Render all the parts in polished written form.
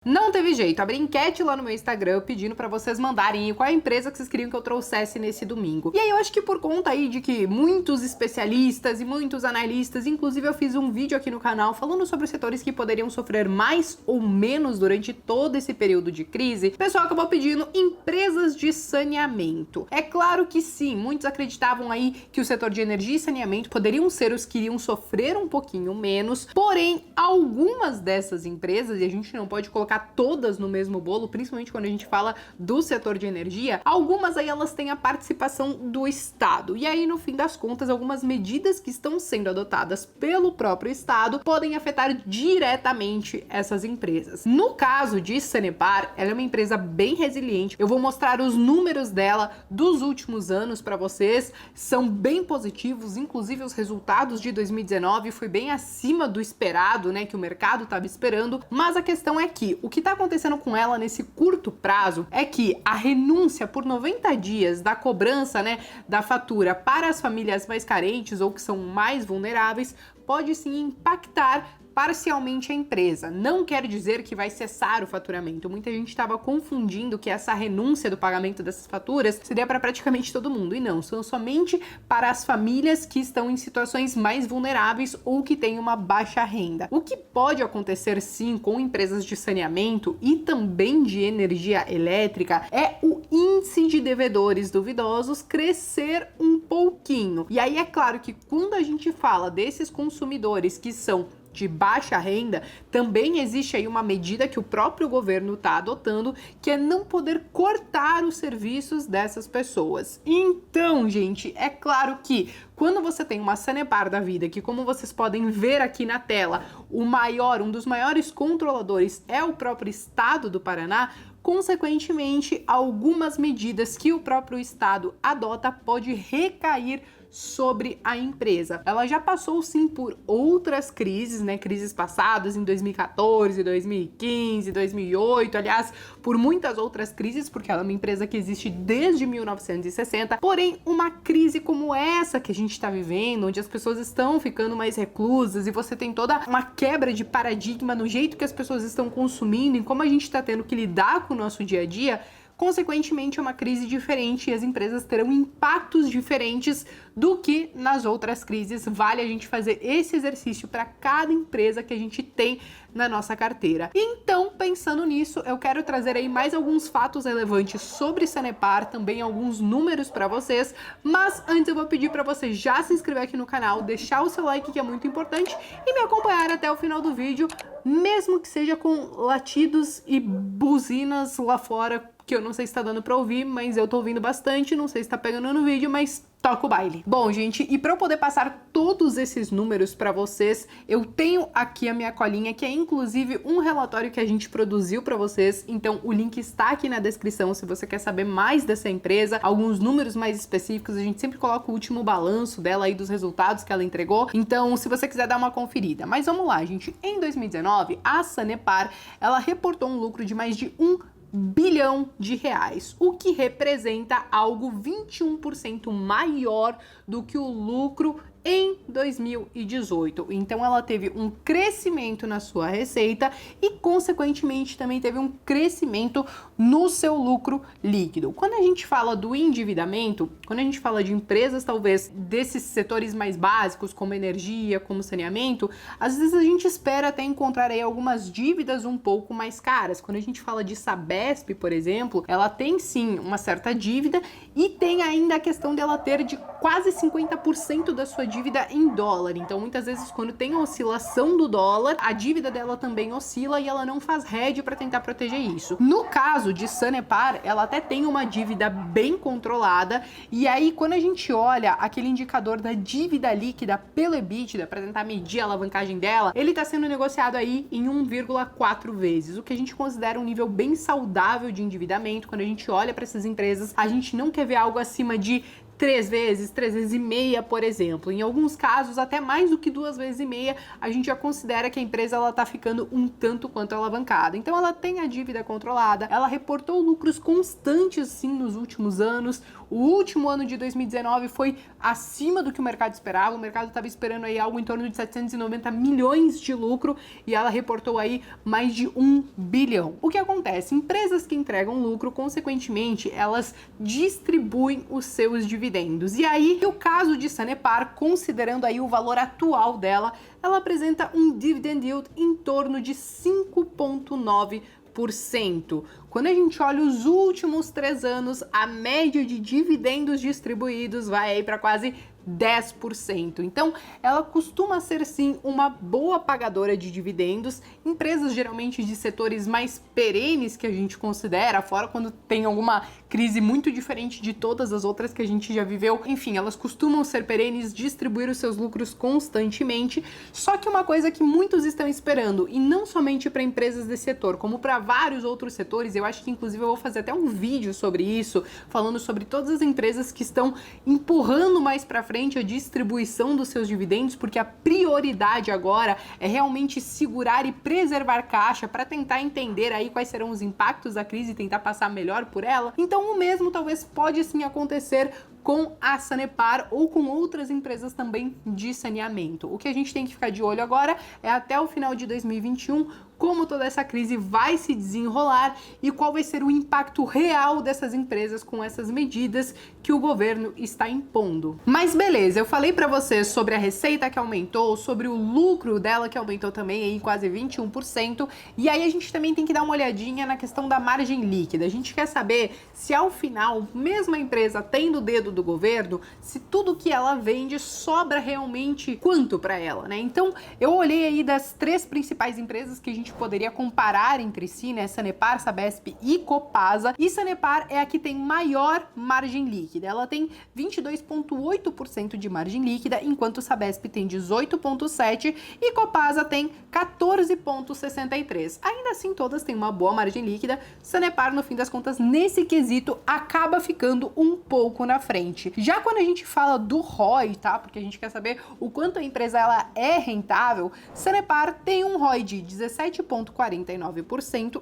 Não teve jeito, abri enquete lá no meu Instagram pedindo pra vocês mandarem qual é a empresa que vocês queriam que eu trouxesse nesse domingo. E aí eu acho que por conta aí de que muitos especialistas e muitos analistas, inclusive eu fiz um vídeo aqui no canal falando sobre os setores que poderiam sofrer mais ou menos durante todo esse período de crise, o pessoal acabou pedindo empresas de saneamento. É claro que sim, muitos acreditavam aí que o setor de energia e saneamento poderiam ser os que iriam sofrer um pouquinho menos, porém algumas dessas empresas, e a gente não pode colocar todas no mesmo bolo, principalmente quando a gente fala do setor de energia, algumas aí elas têm a participação do Estado. E aí, no fim das contas, algumas medidas que estão sendo adotadas pelo próprio Estado podem afetar diretamente essas empresas. No caso de Sanepar, ela é uma empresa bem resiliente. Eu vou mostrar os números dela dos últimos anos para vocês, são bem positivos, inclusive os resultados de 2019 foi bem acima do esperado, né, que o mercado estava esperando, mas a questão é que o que está acontecendo com ela nesse curto prazo é que a renúncia por 90 dias da cobrança, né, da fatura para as famílias mais carentes ou que são mais vulneráveis pode sim impactar parcialmente a empresa. Não quer dizer que vai cessar o faturamento. Muita gente estava confundindo que essa renúncia do pagamento dessas faturas seria para praticamente todo mundo. E não, são somente para as famílias que estão em situações mais vulneráveis ou que têm uma baixa renda. O que pode acontecer sim com empresas de saneamento e também de energia elétrica é o índice de devedores duvidosos crescer um pouquinho. E aí é claro que quando a gente fala desses consumidores que são de baixa renda, também existe aí uma medida que o próprio governo está adotando, que é não poder cortar os serviços dessas pessoas. Então, gente, é claro que quando você tem uma Sanepar da vida, que como vocês podem ver aqui na tela, um dos maiores controladores é o próprio Estado do Paraná, consequentemente, algumas medidas que o próprio Estado adota pode recair sobre a empresa. Ela já passou sim por outras crises, né? Crises passadas em 2014, 2015, 2008, aliás, por muitas outras crises, porque ela é uma empresa que existe desde 1960. Porém, uma crise como essa que a gente está vivendo, onde as pessoas estão ficando mais reclusas e você tem toda uma quebra de paradigma no jeito que as pessoas estão consumindo e como a gente está tendo que lidar com o nosso dia a dia, consequentemente é uma crise diferente e as empresas terão impactos diferentes do que nas outras crises. Vale a gente fazer esse exercício para cada empresa que a gente tem na nossa carteira. Então, pensando nisso, eu quero trazer aí mais alguns fatos relevantes sobre Sanepar, também alguns números para vocês, mas antes eu vou pedir para você já se inscrever aqui no canal, deixar o seu like que é muito importante e me acompanhar até o final do vídeo, mesmo que seja com latidos e buzinas lá fora, que eu não sei se tá dando pra ouvir, mas eu tô ouvindo bastante, não sei se tá pegando no vídeo, mas toca o baile. Bom, gente, e para eu poder passar todos esses números para vocês, eu tenho aqui a minha colinha, que é inclusive um relatório que a gente produziu para vocês, então o link está aqui na descrição se você quer saber mais dessa empresa, alguns números mais específicos, a gente sempre coloca o último balanço dela aí dos resultados que ela entregou, então se você quiser dar uma conferida. Mas vamos lá, gente, em 2019, a Sanepar, ela reportou um lucro de mais de 1 bilhão de reais, o que representa algo 21% maior do que o lucro em 2018. Então ela teve um crescimento na sua receita e consequentemente também teve um crescimento no seu lucro líquido. Quando a gente fala do endividamento, quando a gente fala de empresas talvez desses setores mais básicos como energia, como saneamento, às vezes a gente espera até encontrar aí algumas dívidas um pouco mais caras. Quando a gente fala de Sabesp, por exemplo, ela tem sim uma certa dívida e tem ainda a questão dela ter de quase 50% da sua dívida em dólar. Então, muitas vezes, quando tem a oscilação do dólar, a dívida dela também oscila e ela não faz hedge para tentar proteger isso. No caso de Sanepar, ela até tem uma dívida bem controlada e aí, quando a gente olha aquele indicador da dívida líquida pelo EBITDA para tentar medir a alavancagem dela, ele está sendo negociado aí em 1,4 vezes, o que a gente considera um nível bem saudável de endividamento. Quando a gente olha para essas empresas, a gente não quer ver algo acima de 3 vezes e meia, por exemplo. Em alguns casos, até mais do que 2 vezes e meia, a gente já considera que a empresa ela tá ficando um tanto quanto alavancada. Então ela tem a dívida controlada, ela reportou lucros constantes sim nos últimos anos. O último ano de 2019 foi acima do que o mercado esperava. O mercado estava esperando aí algo em torno de 790 milhões de lucro e ela reportou aí mais de 1 bilhão. O que acontece? Empresas que entregam lucro, consequentemente, elas distribuem os seus dividendos. E aí, no caso de Sanepar, considerando aí o valor atual dela, ela apresenta um dividend yield em torno de 5,9%. Quando a gente olha os últimos 3 anos, a média de dividendos distribuídos vai aí para quase 10%. Então, ela costuma ser sim uma boa pagadora de dividendos. Empresas geralmente de setores mais perenes que a gente considera, fora quando tem alguma crise muito diferente de todas as outras que a gente já viveu. Enfim, elas costumam ser perenes, distribuir os seus lucros constantemente. Só que uma coisa que muitos estão esperando, e não somente para empresas desse setor, como para vários outros setores, eu acho que inclusive eu vou fazer até um vídeo sobre isso, falando sobre todas as empresas que estão empurrando mais para frente a distribuição dos seus dividendos, porque a prioridade agora é realmente segurar e preservar caixa para tentar entender aí quais serão os impactos da crise e tentar passar melhor por ela. Então o mesmo talvez pode sim acontecer com a Sanepar ou com outras empresas também de saneamento. O que a gente tem que ficar de olho agora é até o final de 2021 como toda essa crise vai se desenrolar e qual vai ser o impacto real dessas empresas com essas medidas que o governo está impondo. Mas beleza, eu falei para vocês sobre a receita que aumentou, sobre o lucro dela que aumentou também em quase 21%, e aí a gente também tem que dar uma olhadinha na questão da margem líquida. A gente quer saber se ao final, mesmo a empresa tendo o dedo do governo, se tudo que ela vende sobra realmente quanto para ela, né? Então, eu olhei aí das 3 principais empresas que a gente poderia comparar entre si, né? Sanepar, Sabesp e Copasa. E Sanepar é a que tem maior margem líquida. Ela tem 22,8% de margem líquida, enquanto Sabesp tem 18,7% e Copasa tem 14,63%. Ainda assim, todas têm uma boa margem líquida. Sanepar, no fim das contas, nesse quesito, acaba ficando um pouco na frente. Já quando a gente fala do ROI, tá? Porque a gente quer saber o quanto a empresa ela é rentável, Sanepar tem um ROI de 17,49%,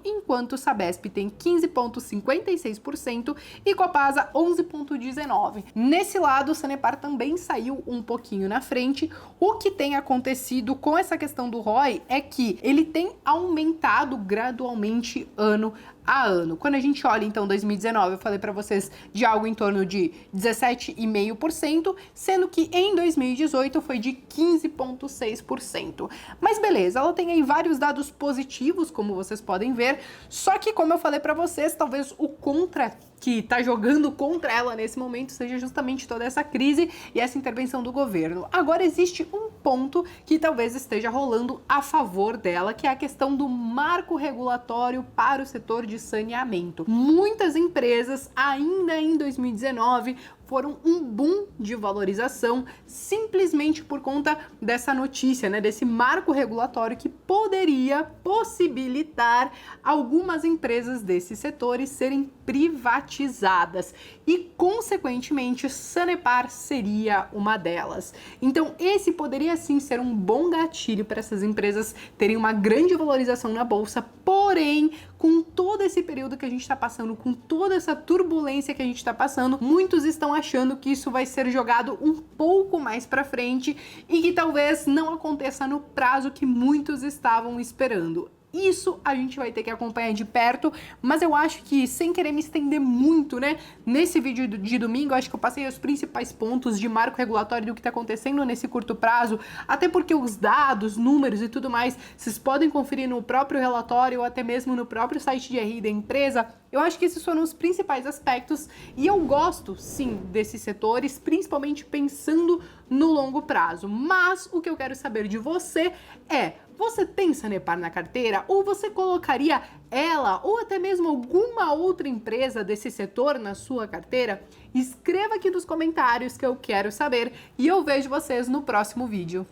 enquanto Sabesp tem 15,56% e Copasa 11,19%. Nesse lado, Sanepar também saiu um pouquinho na frente. O que tem acontecido com essa questão do ROI é que ele tem aumentado gradualmente ano a ano. Quando a gente olha, então, 2019, eu falei para vocês de algo em torno de 17,5%, sendo que em 2018 foi de 15,6%. Mas beleza, ela tem aí vários dados positivos, como vocês podem ver, só que, como eu falei para vocês, talvez o contra que tá jogando contra ela nesse momento seja justamente toda essa crise e essa intervenção do governo. Agora existe um ponto que talvez esteja rolando a favor dela, que é a questão do marco regulatório para o setor de saneamento. Muitas empresas, ainda em 2019, foram um boom de valorização simplesmente por conta dessa notícia, né, desse marco regulatório que poderia possibilitar algumas empresas desses setores serem privatizadas e, consequentemente, Sanepar seria uma delas. Então, esse poderia sim ser um bom gatilho para essas empresas terem uma grande valorização na bolsa, porém, com todo esse período que a gente está passando, com toda essa turbulência que a gente está passando, muitos estão achando que isso vai ser jogado um pouco mais para frente e que talvez não aconteça no prazo que muitos estavam esperando. Isso a gente vai ter que acompanhar de perto, mas eu acho que, sem querer me estender muito, né, nesse vídeo de domingo, acho que eu passei os principais pontos de marco regulatório do que está acontecendo nesse curto prazo, até porque os dados, números e tudo mais, vocês podem conferir no próprio relatório ou até mesmo no próprio site de RI da empresa. Eu acho que esses foram os principais aspectos e eu gosto, sim, desses setores, principalmente pensando no longo prazo. Mas o que eu quero saber de você é: você tem Sanepar na carteira ou você colocaria ela ou até mesmo alguma outra empresa desse setor na sua carteira? Escreva aqui nos comentários que eu quero saber e eu vejo vocês no próximo vídeo.